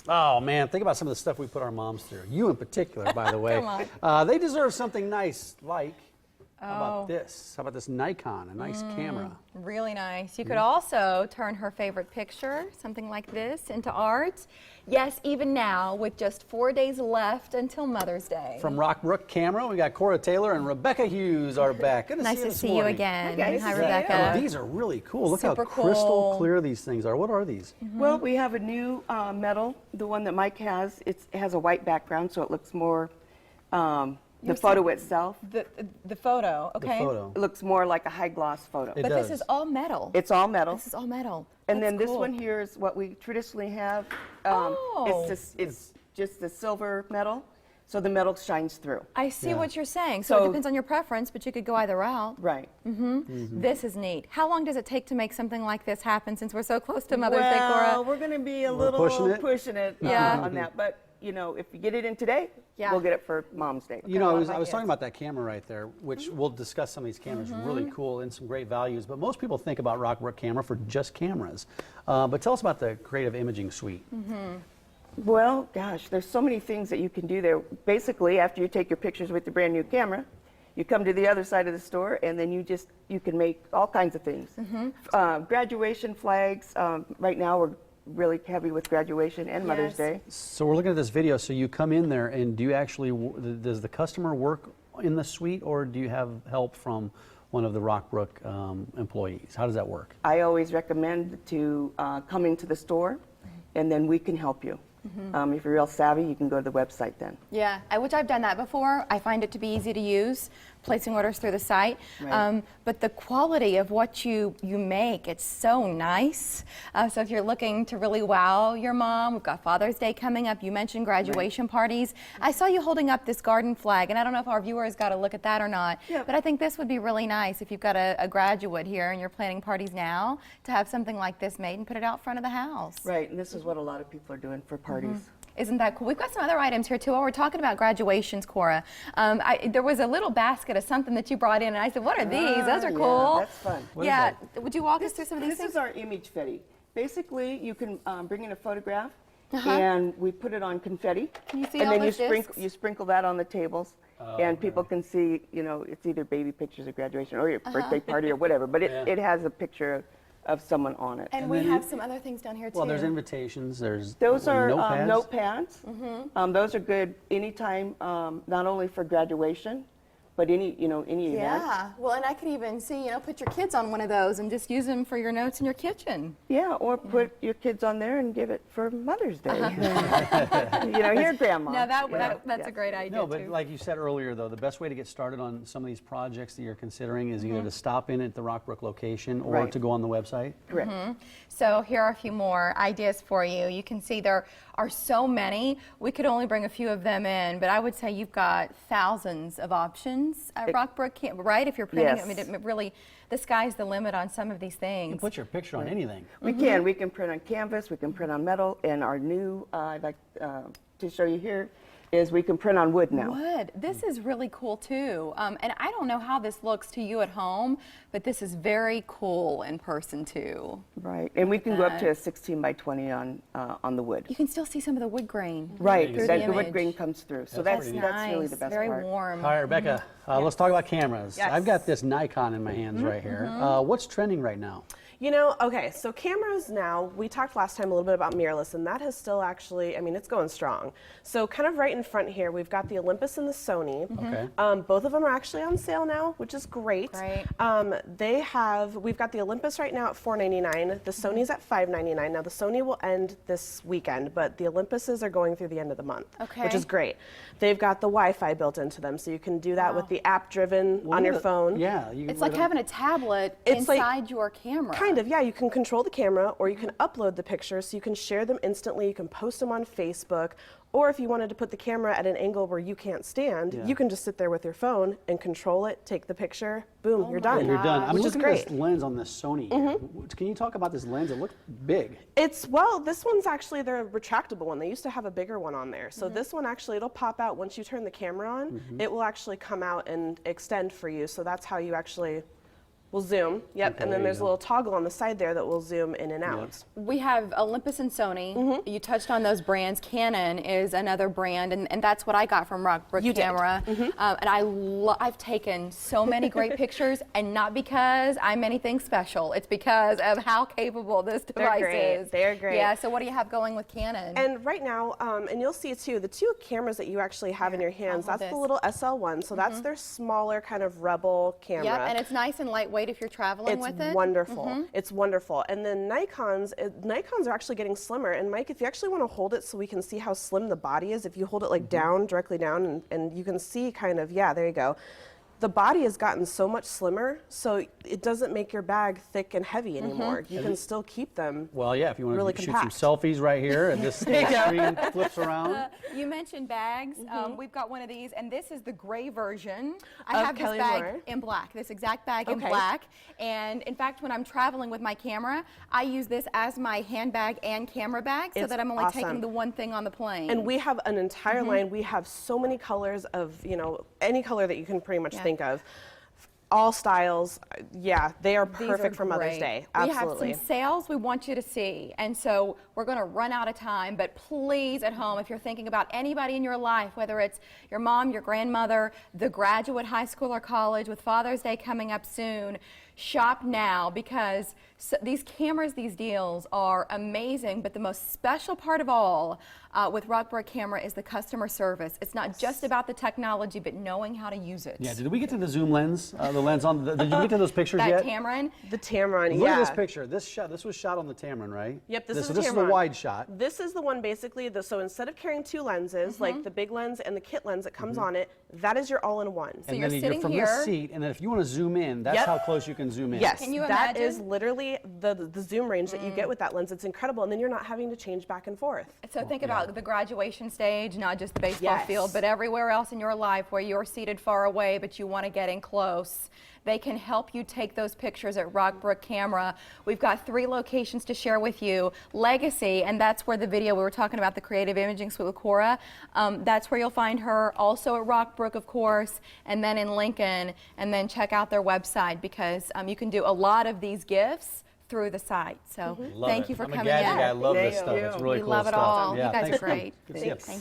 Oh man, think about some of the stuff we put our moms through. You in particular, by the way. Come on. They deserve something nice like, how about this? How about this Nikon, a nice camera? Really nice. You could also turn her favorite picture, something like this, into art. Yes, even now, with just 4 days left until Mother's Day. From Rockbrook Camera, we got Cora Taylor and Rebecca Hughes are back. Good to Nice see you to this see you morning. again. Hi, Rebecca. Oh, these are really cool. Look Super how crystal cool. clear these things are. What are these? Well, we have a new metal, the one that Mike has. It has a white background, so it looks more, the photo itself, The photo, okay. The photo. it looks more like a high gloss photo. It But does. this is all metal. It's all metal. This is all metal. And That's then this cool. one here is what we traditionally have. Oh. It's just the silver metal, so the metal shines through. I see Yeah. what you're saying. So it So- depends on your preference, but you could go either route. Right. This is neat. How long does it take to make something like this happen since we're so close to Mother's Day, Cora? Well, we're going to be a We're little pushing it? Yeah. on that. But, you know, if you get it in today, Yeah. we'll get it for Mom's Day. You know, I was ideas. talking about that camera right there, which we'll discuss some of these cameras, really cool and some great values. But most people think about Rockbrook Camera for just cameras. But tell us about the creative imaging suite. Well, gosh, there's so many things that you can do there. Basically, after you take your pictures with your brand new camera, you come to the other side of the store, and then you can make all kinds of things. Graduation flags. Right now, we're really heavy with graduation and Mother's Yes. Day. So we're looking at this video. So you come in there, and do you actually, does the customer work in the suite, or do you have help from one of the Rockbrook employees? How does that work? I always recommend to come into the store, and then we can help you. If you're real savvy, you can go to the website then. Yeah, which I've done that before. I find it to be easy to use, placing orders through the site. Right. But the quality of what you make, it's so nice. So if you're looking to really wow your mom, we've got Father's Day coming up. You mentioned graduation parties. I saw you holding up this garden flag, and I don't know if our viewers got to look at that or not, Yeah. but I think this would be really nice if you've got a graduate here and you're planning parties now, to have something like this made and put it out front of the house. Right, and this is what a lot of people are doing for parties. Isn't that cool? We've got some other items here too. While we're talking about graduations, Cora, there was a little basket of something that you brought in, and I said, "What are these? Those are Yeah, cool." that's fun. What is Yeah, that? would you walk us through some of these This things? is our image fetti. Basically, you can bring in a photograph, and we put it on confetti. Can you see and all then those discs? you sprinkle that on the tables, and people can see, you know, it's either baby pictures of graduation or your birthday party or whatever, but it has a picture of someone on it. And we have some other things down here too. Well, there's invitations. There's Those are notepads. notepads. Those are good anytime, not only for graduation, but any event. Yeah. Well, and I could even see, put your kids on one of those and just use them for your notes in your kitchen. Yeah, or put your kids on there and give it for Mother's Day. Here, Grandma. Now that's a great idea No, but too. like you said earlier, though, the best way to get started on some of these projects that you're considering is either to stop in at the Rockbrook location or Right. to go on the website. Correct. So here are a few more ideas for you. You can see there are so many. We could only bring a few of them in, but I would say you've got thousands of options at Rockbrook, right? If you're printing, Yes. I mean, it really, the sky's the limit on some of these You things. can put your picture on anything. We can. We can print on canvas. We can print on metal. And our new, I'd like to show you here, is we can print on wood now. Wood. This is really cool too. And I don't know how this looks to you at home, but this is very cool in person too. Right. And we can go up to a 16 by 20 on the wood. You can still see some of the wood grain. Right. Through That the the wood image. grain comes through. So That's that's pretty Nice. really the best very part. warm. All right, Rebecca, let's talk about cameras. Yes. I've got this Nikon in my hands right here. What's trending right now? Okay, so cameras now, we talked last time a little bit about mirrorless, and that has still actually, it's going strong. So kind of right in front here, we've got the Olympus and the Sony. Okay. Both of them are actually on sale now, which is great. Great. We've got the Olympus right now at $499, the Sony's at $599. Now the Sony will end this weekend, but the Olympuses are going through the end of the month, which is great. They've got the Wi-Fi built into them, so you can do that with the app driven on your phone. Yeah. It's like having a tablet It's like- inside your camera. Kind of, yeah. You can control the camera, or you can upload the pictures, so you can share them instantly. You can post them on Facebook, or if you wanted to put the camera at an angle where you can't stand, you can just sit there with your phone and control it, take the picture, boom, you're done. And you're done. I'm Which is looking great. at this lens on this Sony. here. Can you talk about this lens? It looks big. This one's actually the retractable one. They used to have a bigger one on there. So this one actually, it'll pop out once you turn the camera on. It will actually come out and extend for you. So that's how you actually We'll zoom, yep, Okay, and there then you there's a go. little toggle on the side there that will zoom in and out. We have Olympus and Sony. You touched on those brands. Canon is another brand, and that's what I got from Rockbrook Camera. And I've taken so many great pictures, and not because I'm anything special. It's because of how capable this device is. They're great. Yeah, so what do you have going with Canon? And right now, and you'll see too, the two cameras that you actually have in your hands, hold that's the this. little SL1, so that's their smaller kind of Rebel camera. Yep, and it's nice and lightweight if you're traveling with it. It's wonderful. It's wonderful. And then Nikons are actually getting slimmer. And Mike, if you actually want to hold it so we can see how slim the body is, if you hold it like down, directly down, and you can see kind of, yeah, there you go. The body has gotten so much slimmer, so it doesn't make your bag thick and heavy anymore. You can still keep them. Well, yeah, if you want really to shoot compact. some selfies right here, and this little screen flips around. You mentioned bags. We've got one of these, and this is the gray version. I Of have Kelly this bag Moore. in black, this exact bag in Okay. black. And in fact, when I'm traveling with my camera, I use this as my handbag and camera bag so It's that I'm only taking awesome. the one thing on the plane. And we have an entire line. We have so many colors of, you know, any color that you can pretty much think of. All styles, yeah, they are These perfect are for Mother's great. Day. We Absolutely. have some sales we want you to see, and so we're going to run out of time, but please at home, if you're thinking about anybody in your life, whether it's your mom, your grandmother, the graduate high school or college, with Father's Day coming up soon, shop now, because these cameras, these deals are amazing, but the most special part of all with Rockbrook Camera is the customer service. It's not just about the technology, but knowing how to use it. Yeah, did we get to the zoom lens? The lens on did you get to those pictures That yet? Tamron. The Tamron, Look yeah. at this picture. This was shot on the Tamron, right? Yep, this this is is a the Tamron. wide shot. This is the one basically, so instead of carrying two lenses, like the big lens and the kit lens that comes on it, that is your all-in-one. So And you're then sitting from here. this seat, and then if you want to zoom in, that's Yep. how close you can zoom in. Yes, Can you that imagine? is literally the zoom range that you get with that lens. It's incredible, and then you're not having to change back and forth. So think about the graduation stage, not just the baseball Yes. field, but everywhere else in your life where you're seated far away, but you want to get in close. They can help you take those pictures at Rockbrook Camera. We've got 3 locations to share with you. Legacy, and that's where the video we were talking about, the creative imaging suite with Cora, that's where you'll find her. Also at Rockbrook, of course, and then in Lincoln, and then check out their website, because you can do a lot of these gifts through the site. So Love thank it. you for I'm coming a gadget in. guy. I love Thank this stuff. you. It's really We cool love it stuff. all. Yeah, You guys thanks are for coming. great. Good to see you. Thank